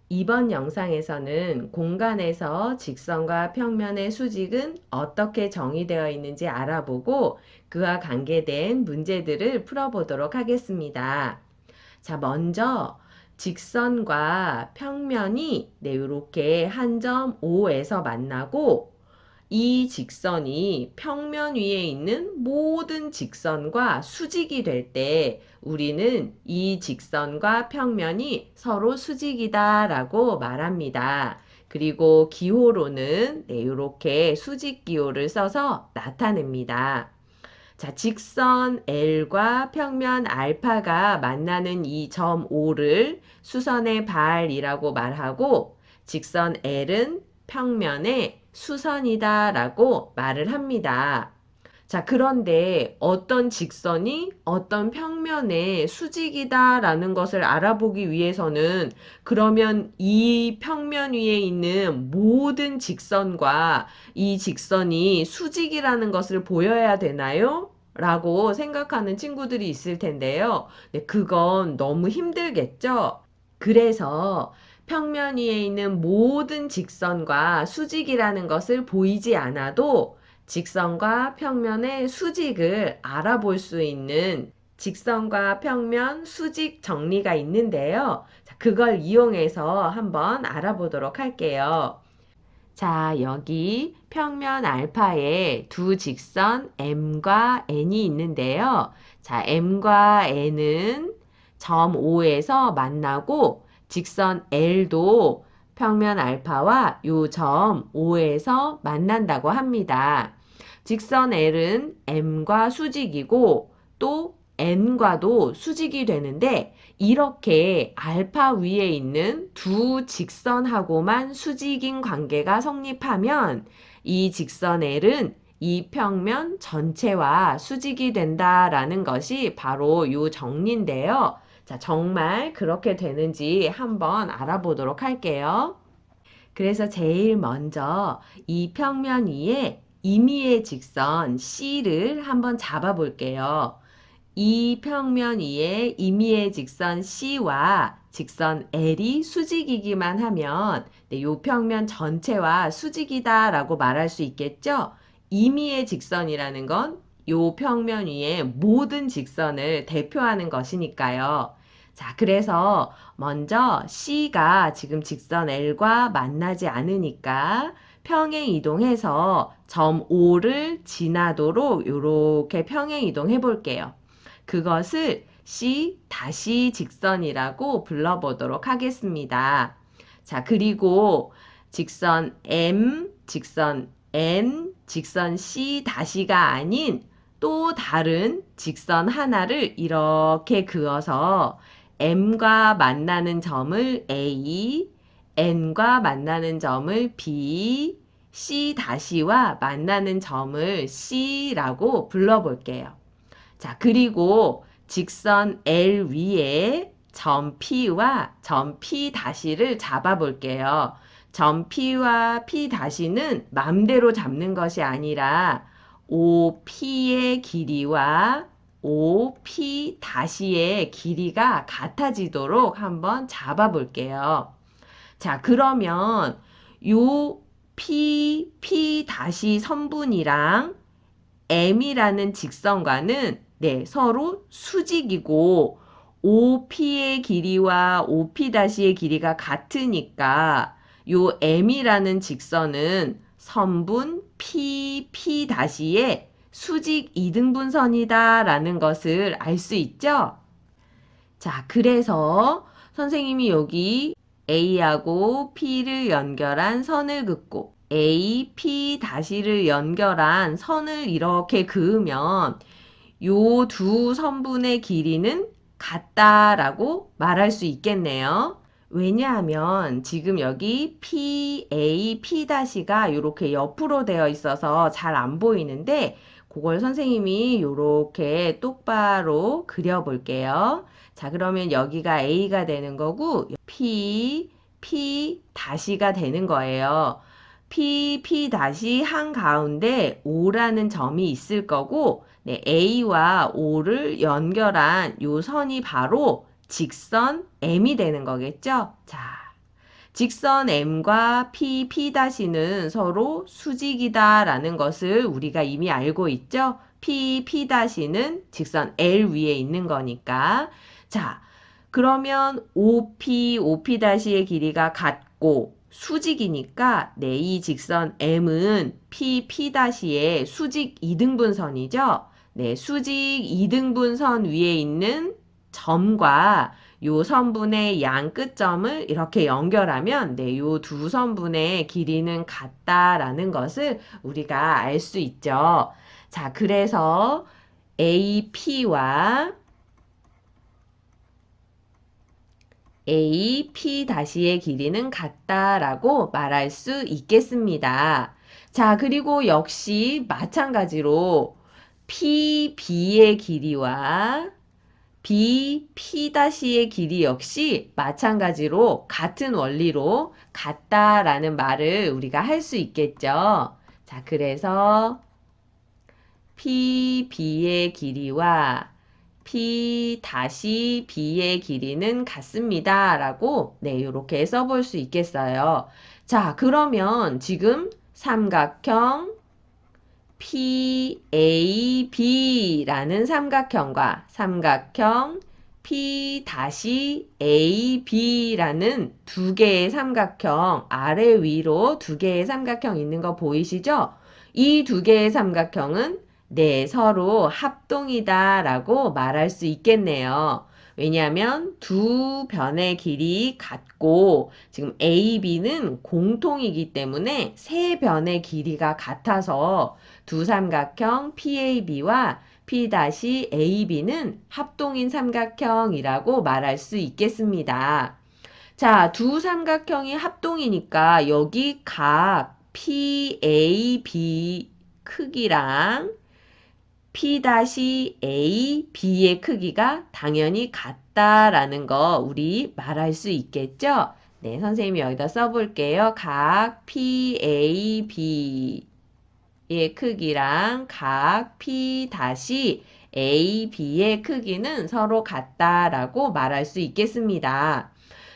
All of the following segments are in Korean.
이번 영상에서는 공간에서 직선과 평면의 수직은 어떻게 정의되어 있는지 알아보고 그와 관계된 문제들을 풀어보도록 하겠습니다. 자, 먼저 직선과 평면이 이렇게 한 점 O에서 만나고 이 직선이 평면 위에 있는 모든 직선과 수직이 될 때 우리는 이 직선과 평면이 서로 수직이다 라고 말합니다. 그리고 기호로는 이렇게 수직 기호를 써서 나타냅니다. 자, 직선 L과 평면 알파가 만나는 이 점 O를 수선의 발이라고 말하고 직선 L은 평면의 수선이다 라고 말을 합니다. 자, 그런데 어떤 직선이 어떤 평면의 수직이다 라는 것을 알아보기 위해서는 그러면 이 평면 위에 있는 모든 직선과 이 직선이 수직이라는 것을 보여야 되나요? 라고 생각하는 친구들이 있을 텐데요. 네, 그건 너무 힘들겠죠? 그래서 평면 위에 있는 모든 직선과 수직이라는 것을 보이지 않아도 직선과 평면의 수직을 알아볼 수 있는 직선과 평면 수직 정리가 있는데요. 자, 그걸 이용해서 한번 알아보도록 할게요. 자, 여기 평면 알파에 두 직선 M과 N이 있는데요. 자, M과 N은 점 O에서 만나고 직선 L도 평면 알파와 요 점 O에서 만난다고 합니다. 직선 L은 M과 수직이고 또 N과도 수직이 되는데 이렇게 알파 위에 있는 두 직선하고만 수직인 관계가 성립하면 이 직선 L은 이 평면 전체와 수직이 된다라는 것이 바로 이 정리인데요. 자, 정말 그렇게 되는지 한번 알아보도록 할게요. 그래서 제일 먼저 이 평면 위에 임의의 직선 C를 한번 잡아 볼게요. 이 평면 위에 임의의 직선 C와 직선 L이 수직이기만 하면 이 평면 전체와 수직이다 라고 말할 수 있겠죠? 임의의 직선이라는 건 이 평면 위에 모든 직선을 대표하는 것이니까요. 자, 그래서 먼저 C가 지금 직선 L과 만나지 않으니까 평행 이동해서 점 O를 지나도록 이렇게 평행 이동해 볼게요. 그것을 C 다시 직선이라고 불러보도록 하겠습니다. 자, 그리고 직선 M, 직선 N, 직선 C 다시가 아닌 또 다른 직선 하나를 이렇게 그어서 M과 만나는 점을 A, N과 만나는 점을 B, C 다시와 만나는 점을 C라고 불러볼게요. 자, 그리고 직선 L 위에 점 P와 점 P 다시를 잡아 볼게요. 점 P와 P 다시는 맘대로 잡는 것이 아니라 OP의 길이와 OP 다시의 길이가 같아지도록 한번 잡아 볼게요. 자, 그러면 요 P 다시 선분이랑 M이라는 직선과는 서로 수직이고 OP의 길이와 OP'의 길이가 같으니까 요 M이라는 직선은 선분 P''의 수직 이등분선이다 라는 것을 알 수 있죠? 자, 그래서 선생님이 여기 A하고 P를 연결한 선을 긋고 A, P 다시를 연결한 선을 이렇게 그으면 요 두 선분의 길이는 같다라고 말할 수 있겠네요. 왜냐하면 지금 여기 P, A, P 다시가 이렇게 옆으로 되어 있어서 잘 안 보이는데 그걸 선생님이 이렇게 똑바로 그려볼게요. 자, 그러면 여기가 A가 되는 거고 P 다시가 되는 거예요. P 다시 한가운데 O라는 점이 있을 거고 A와 O를 연결한 요 선이 바로 직선 M이 되는 거겠죠? 자, 직선 M과 P''는 서로 수직이다 라는 것을 우리가 이미 알고 있죠? P''는 직선 L 위에 있는 거니까. 자, 그러면 OP'의 길이가 같고 수직이니까 이 직선 M은 P'의 수직 이등분선이죠? 네, 수직 이등분선 위에 있는 점과 요 선분의 양 끝점을 이렇게 연결하면 요 두 선분의 길이는 같다라는 것을 우리가 알 수 있죠. 자, 그래서 AP와 AP''의 길이는 같다라고 말할 수 있겠습니다. 자, 그리고 역시 마찬가지로 PB의 길이와 B'P'의 길이 역시 마찬가지로 같은 원리로 같다라는 말을 우리가 할 수 있겠죠. 자, 그래서 PB의 길이와 P'B의 길이는 같습니다. 라고 이렇게 써볼 수 있겠어요. 자, 그러면 지금 삼각형 PAB라는 삼각형과 삼각형 P'AB라는 두 개의 삼각형 아래 위로 두 개의 삼각형 있는 거 보이시죠? 이 두 개의 삼각형은 서로 합동이다 라고 말할 수 있겠네요. 왜냐하면 두 변의 길이 같고 지금 AB는 공통이기 때문에 세 변의 길이가 같아서 두 삼각형 PAB와 P'AB는 합동인 삼각형이라고 말할 수 있겠습니다. 자, 두 삼각형이 합동이니까 여기 각 PAB 크기랑 P'AB의 크기가 당연히 같다라는 거 우리 말할 수 있겠죠? 네, 선생님이 여기다 써볼게요. 각 PAB의 크기랑 각 P'AB의 크기는 서로 같다라고 말할 수 있겠습니다.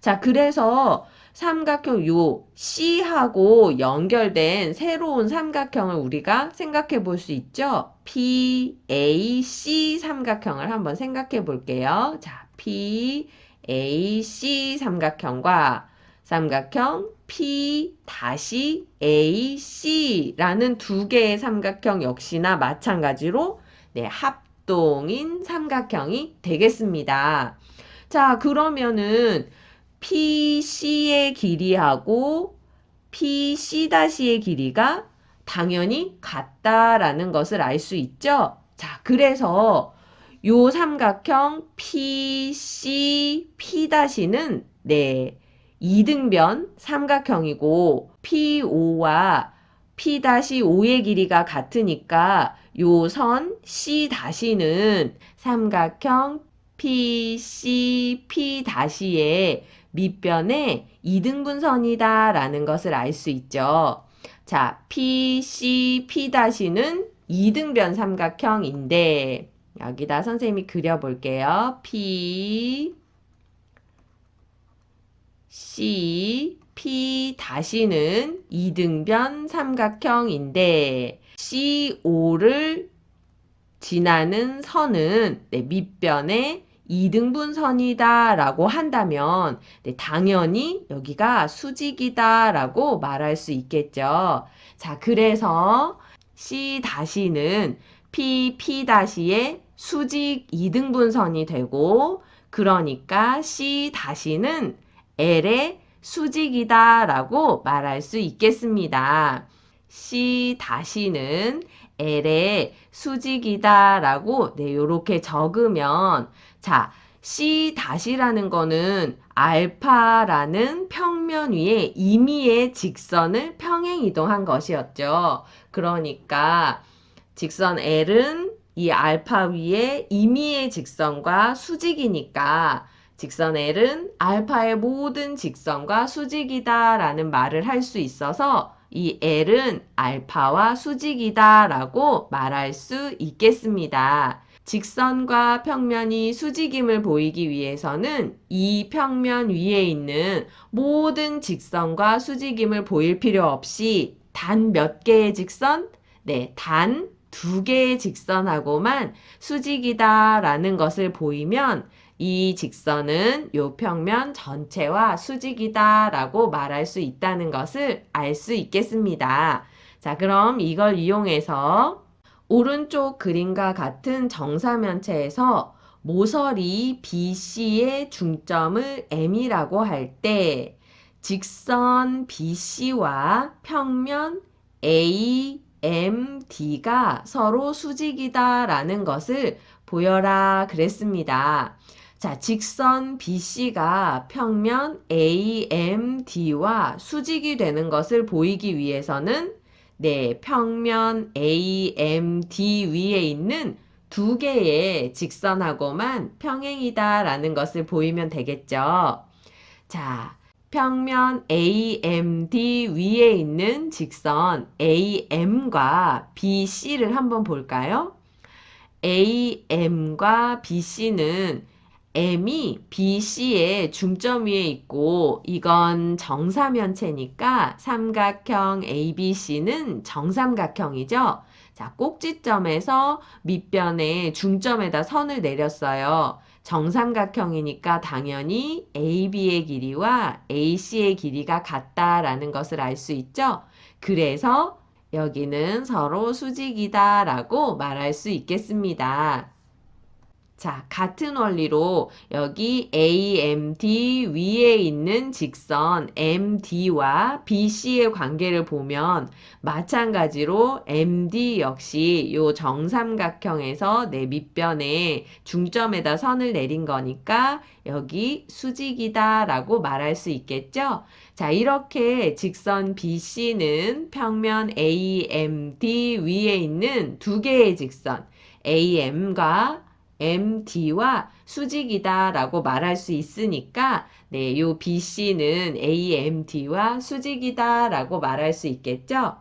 자, 그래서 삼각형 요 C하고 연결된 새로운 삼각형을 우리가 생각해 볼 수 있죠? PAC 삼각형을 한번 생각해 볼게요. 자, PAC 삼각형과 삼각형 P'AC라는 두 개의 삼각형 역시나 마찬가지로 합동인 삼각형이 되겠습니다. 자, 그러면은 PC의 길이하고 PC''의 길이가 당연히 같다라는 것을 알 수 있죠? 자, 그래서 요 삼각형 PC, P'는 이등변 삼각형이고 PO와 P'O의 길이가 같으니까 요 선 C'는 삼각형 PC, P'의 밑변의 이등분선이다 라는 것을 알 수 있죠. 자, PC, P'는 이등변 삼각형인데 여기다 선생님이 그려볼게요. P, C, P'는 이등변 삼각형인데 CO를 지나는 선은 밑변의 이등분선이다 라고 한다면 당연히 여기가 수직이다 라고 말할 수 있겠죠. 자, 그래서 C'는 P'의 수직 이등분선이 되고 그러니까 C'는 L의 수직이다 라고 말할 수 있겠습니다. C'는 L의 수직이다 라고 요렇게 적으면 자, C'라는 거는 알파라는 평면 위에 임의의 직선을 평행 이동한 것이었죠. 그러니까 직선 L은 이 알파 위에 임의의 직선과 수직이니까 직선 L은 알파의 모든 직선과 수직이다 라는 말을 할 수 있어서 이 L은 알파와 수직이다 라고 말할 수 있겠습니다. 직선과 평면이 수직임을 보이기 위해서는 이 평면 위에 있는 모든 직선과 수직임을 보일 필요 없이 단 몇 개의 직선? 네, 단 두 개의 직선하고만 수직이다라는 것을 보이면 이 직선은 이 평면 전체와 수직이다라고 말할 수 있다는 것을 알 수 있겠습니다. 자, 그럼 이걸 이용해서 오른쪽 그림과 같은 정사면체에서 모서리 BC의 중점을 M이라고 할 때 직선 BC와 평면 AMD가 서로 수직이다라는 것을 보여라 그랬습니다. 자, 직선 BC가 평면 AMD와 수직이 되는 것을 보이기 위해서는 네, 평면 AMD 위에 있는 두 개의 직선하고만 평행이다라는 것을 보이면 되겠죠. 자, 평면 AMD 위에 있는 직선 AM과 BC를 한번 볼까요? AM과 BC는 M이 BC의 중점 위에 있고 이건 정사면체니까 삼각형 ABC는 정삼각형이죠. 자, 꼭지점에서 밑변에 중점에다 선을 내렸어요. 정삼각형이니까 당연히 AB의 길이와 AC의 길이가 같다라는 것을 알 수 있죠. 그래서 여기는 서로 수직이다라고 말할 수 있겠습니다. 자, 같은 원리로 여기 AMD 위에 있는 직선 MD와 BC의 관계를 보면 마찬가지로 MD 역시 이 정삼각형에서 내 밑변에 중점에다 선을 내린 거니까 여기 수직이다라고 말할 수 있겠죠? 자, 이렇게 직선 BC는 평면 AMD 위에 있는 두 개의 직선 AM과 MD와 수직이다라고 말할 수 있으니까 네, 요 BC는 AMD와 수직이다라고 말할 수 있겠죠?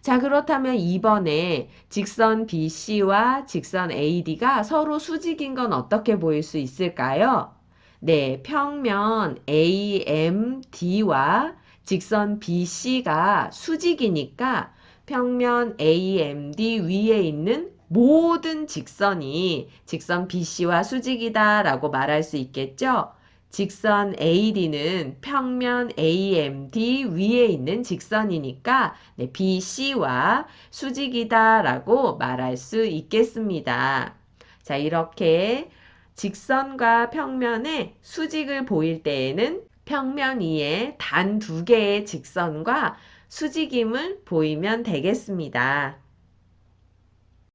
자, 그렇다면 이번에 직선 BC와 직선 AD가 서로 수직인 건 어떻게 보일 수 있을까요? 네, 평면 AMD와 직선 BC가 수직이니까 평면 AMD 위에 있는 모든 직선이 직선 BC와 수직이다라고 말할 수 있겠죠? 직선 AD는 평면 AMD 위에 있는 직선이니까 네, BC와 수직이다라고 말할 수 있겠습니다. 자, 이렇게 직선과 평면의 수직을 보일 때에는 평면 위에 단 두 개의 직선과 수직임을 보이면 되겠습니다.